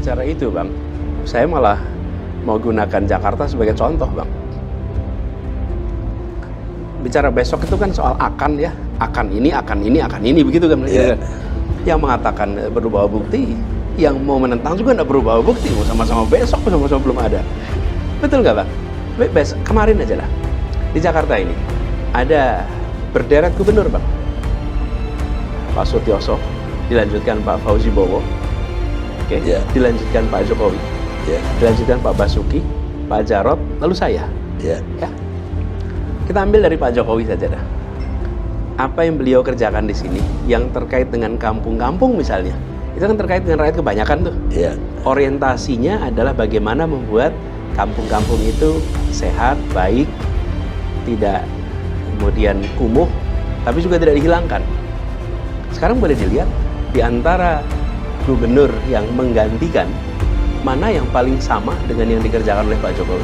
bicara itu, Bang, saya malah mau gunakan Jakarta sebagai contoh, Bang. Bicara besok itu kan soal akan ya, akan ini, begitu kan? Yeah. Yang mengatakan berubah bukti, yang mau menentang juga nggak berubah bukti, mau sama-sama besok, sama-sama belum ada. Betul nggak, Bang? Besok, kemarin aja lah, di Jakarta ini, ada berderet gubernur, Bang. Pak Sutioso, dilanjutkan Pak Fauzi Bowo, Yeah. dilanjutkan Pak Jokowi, Yeah. dilanjutkan Pak Basuki, Pak Jarod, lalu saya. Yeah. Ya. Kita ambil dari Pak Jokowi saja dah. Apa yang beliau kerjakan di sini, yang terkait dengan kampung-kampung misalnya, itu kan terkait dengan rakyat kebanyakan tuh. Yeah. Orientasinya adalah bagaimana membuat kampung-kampung itu sehat, baik, tidak kemudian kumuh, tapi juga tidak dihilangkan. Sekarang boleh dilihat di antara gubernur yang menggantikan, mana yang paling sama dengan yang dikerjakan oleh Pak Jokowi.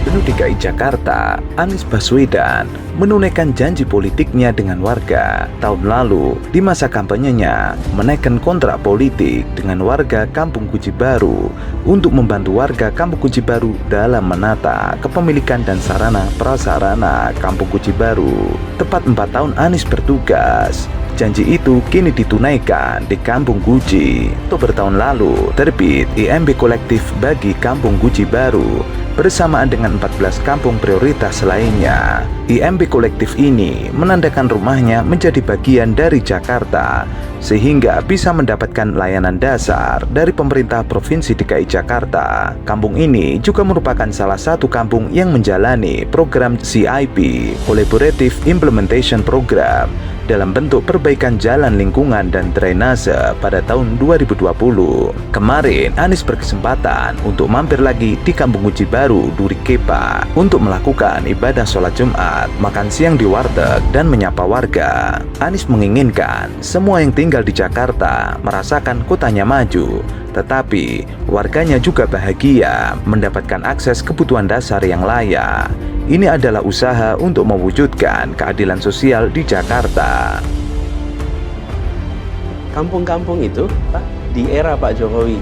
Gubernur DKI Jakarta, Anies Baswedan, menunaikan janji politiknya dengan warga. Tahun lalu, di masa kampanyenya, menaikkan kontrak politik dengan warga Kampung Guji Baru untuk membantu warga Kampung Guji Baru dalam menata kepemilikan dan sarana prasarana Kampung Guji Baru. Tepat 4 tahun Anies bertugas, janji itu kini ditunaikan di Kampung Guji. Oktober tahun lalu, terbit IMB kolektif bagi Kampung Guji Baru bersamaan dengan 14 kampung prioritas lainnya. IMB kolektif ini menandakan rumahnya menjadi bagian dari Jakarta, sehingga bisa mendapatkan layanan dasar dari pemerintah Provinsi DKI Jakarta. Kampung ini juga merupakan salah satu kampung yang menjalani program CIP, Collaborative Implementation Program, dalam bentuk perbaikan jalan lingkungan dan drainase pada tahun 2020. Kemarin, Anies berkesempatan untuk mampir lagi di Kampung Guji Baru, Duri Kepa, untuk melakukan ibadah sholat Jumat, makan siang di warteg, dan menyapa warga. Anies menginginkan semua yang tinggal di Jakarta merasakan kotanya maju, tetapi warganya juga bahagia mendapatkan akses kebutuhan dasar yang layak. Ini adalah usaha untuk mewujudkan keadilan sosial di Jakarta. Kampung-kampung itu, Pak, di era Pak Jokowi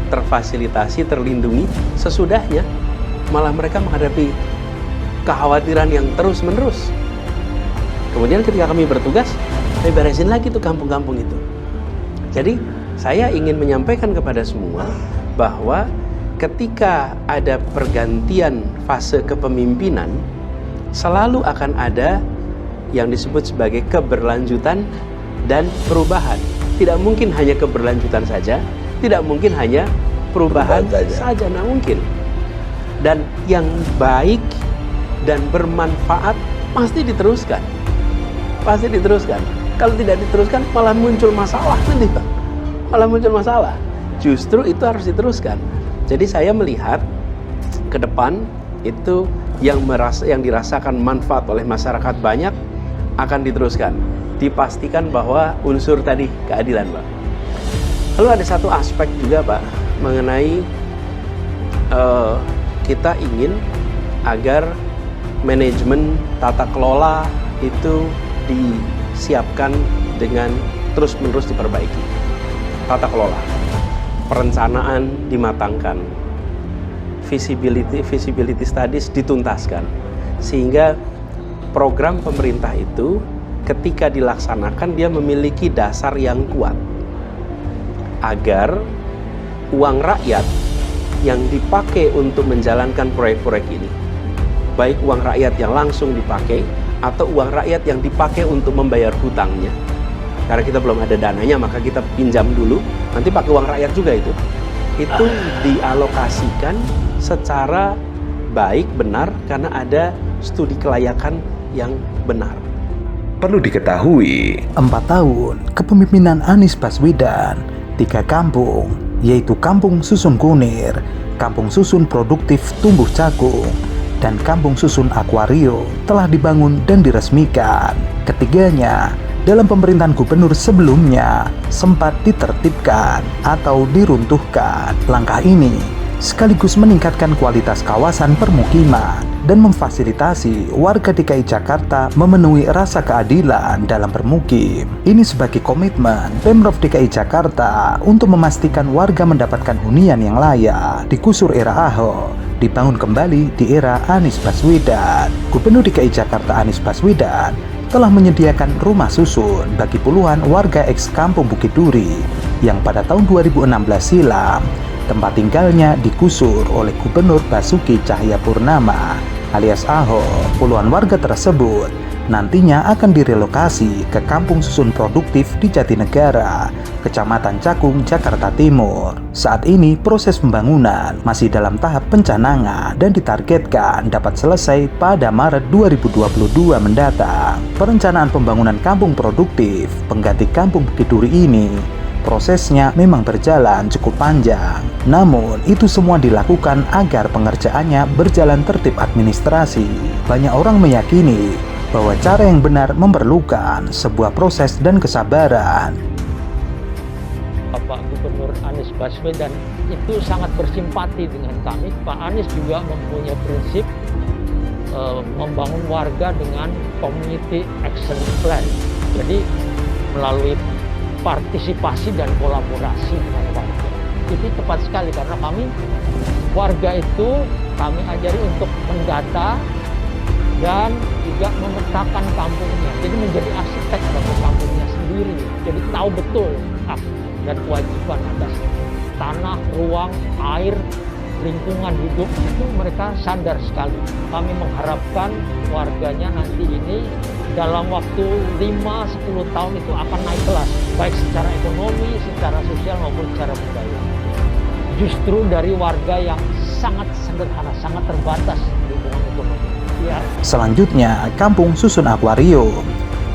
terfasilitasi, terlindungi. Sesudahnya malah mereka menghadapi kekhawatiran yang terus-menerus. Kemudian ketika kami bertugas, kami beresin lagi tuh kampung-kampung itu. Jadi saya ingin menyampaikan kepada semua bahwa ketika ada pergantian fase kepemimpinan, selalu akan ada yang disebut sebagai keberlanjutan dan perubahan. Tidak mungkin hanya keberlanjutan saja, tidak mungkin hanya perubahan saja, nah mungkin. Dan yang baik dan bermanfaat pasti diteruskan. Pasti diteruskan. Kalau tidak diteruskan malah muncul masalah nanti, Pak. Malah muncul masalah. Justru itu harus diteruskan. Jadi saya melihat ke depan itu yang dirasakan manfaat oleh masyarakat banyak akan diteruskan. Dipastikan bahwa unsur tadi keadilan, Pak. Lalu ada satu aspek juga, Pak, mengenai kita ingin agar manajemen tata kelola itu disiapkan dengan terus-menerus diperbaiki. Tata kelola, perencanaan dimatangkan, visibility studies dituntaskan, sehingga program pemerintah itu ketika dilaksanakan dia memiliki dasar yang kuat agar uang rakyat yang dipakai untuk menjalankan proyek-proyek ini, baik uang rakyat yang langsung dipakai atau uang rakyat yang dipakai untuk membayar hutangnya, karena kita belum ada dananya maka kita pinjam dulu, nanti pakai uang rakyat juga itu dialokasikan secara baik, benar, karena ada studi kelayakan yang benar. Perlu diketahui, 4 tahun kepemimpinan Anies Baswedan, 3 kampung, yaitu Kampung Susun Kunir, Kampung Susun Produktif Tumbuh Jagung, dan Kampung Susun Akuario telah dibangun dan diresmikan. Ketiganya dalam pemerintahan gubernur sebelumnya sempat ditertibkan atau diruntuhkan. Langkah ini sekaligus meningkatkan kualitas kawasan permukiman dan memfasilitasi warga DKI Jakarta memenuhi rasa keadilan dalam bermukim. Ini sebagai komitmen Pemprov DKI Jakarta untuk memastikan warga mendapatkan hunian yang layak. Di gusur era Ahok, dibangun kembali di era Anies Baswedan. Gubernur DKI Jakarta Anies Baswedan telah menyediakan rumah susun bagi puluhan warga eks Kampung Bukit Duri yang pada tahun 2016 silam tempat tinggalnya digusur oleh Gubernur Basuki Cahayapurnama alias Ahok. Puluhan warga tersebut nantinya akan direlokasi ke kampung susun produktif di Jatinegara, Kecamatan Cakung, Jakarta Timur. Saat ini proses pembangunan masih dalam tahap pencanangan dan ditargetkan dapat selesai pada Maret 2022 mendatang. Perencanaan pembangunan kampung produktif pengganti Kampung Bukit Duri ini prosesnya memang berjalan cukup panjang. Namun, itu semua dilakukan agar pengerjaannya berjalan tertib administrasi. Banyak orang meyakini bahwa cara yang benar memerlukan sebuah proses dan kesabaran. Bapak Gubernur Anies Baswedan itu sangat bersimpati dengan kami. Pak Anies juga mempunyai prinsip membangun warga dengan community action plan. Jadi melalui partisipasi dan kolaborasi dengan warga. Itu tepat sekali karena kami warga itu kami ajari untuk mendata dan juga memetakan kampungnya. Jadi menjadi arsitek bagi kampungnya sendiri. Jadi tahu betul hak dan kewajiban atas tanah, ruang, air, lingkungan hidup itu mereka sadar sekali. Kami mengharapkan warganya nanti ini dalam waktu 5-10 tahun itu akan naik kelas, baik secara ekonomi, secara sosial maupun secara budaya. Justru dari warga yang sangat sederhana, sangat terbatas hubungan ekonomi. Ya. Selanjutnya, Kampung Susun Akuarium.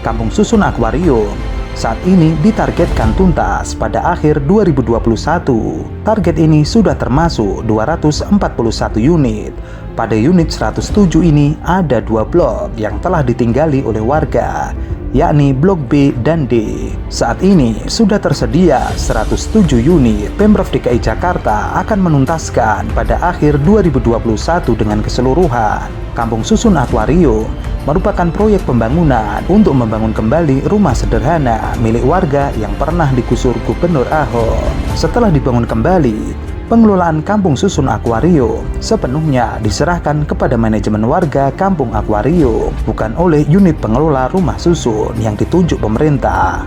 Kampung Susun Akuarium saat ini ditargetkan tuntas pada akhir 2021. Target ini sudah termasuk 241 unit. Pada unit 107 ini ada 2 blok yang telah ditinggali oleh warga, yakni Blok B dan D. Saat ini sudah tersedia 107 unit. Pemprov DKI Jakarta akan menuntaskan pada akhir 2021 dengan keseluruhan. Kampung Susun Akuarium merupakan proyek pembangunan untuk membangun kembali rumah sederhana milik warga yang pernah digusur Gubernur Ahok. Setelah dibangun kembali, pengelolaan Kampung Susun Akuarium sepenuhnya diserahkan kepada manajemen warga Kampung Akuarium, bukan oleh unit pengelola rumah susun yang ditunjuk pemerintah.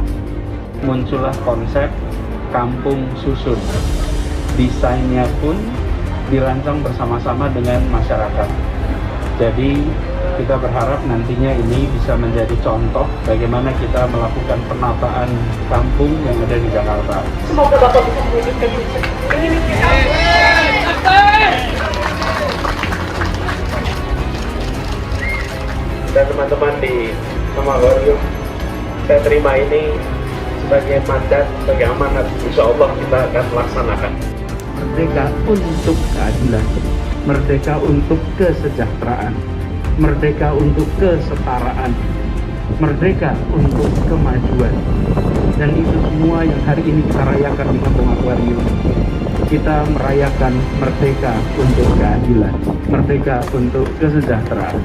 Muncullah konsep Kampung Susun. Desainnya pun dirancang bersama-sama dengan masyarakat. Jadi kita berharap nantinya ini bisa menjadi contoh bagaimana kita melakukan penataan kampung yang ada di Jakarta. Semoga Bapak bisa mewujudkan ini. Dan teman-teman di Akuarium, saya terima ini sebagai mandat, sebagai amanat. Insya Allah kita akan melaksanakan. Merdeka untuk keadilan, merdeka untuk kesejahteraan, merdeka untuk kesetaraan, merdeka untuk kemajuan. Dan itu semua yang hari ini kita rayakan di Kampung Akuarium. Kita merayakan merdeka untuk keadilan, merdeka untuk kesejahteraan.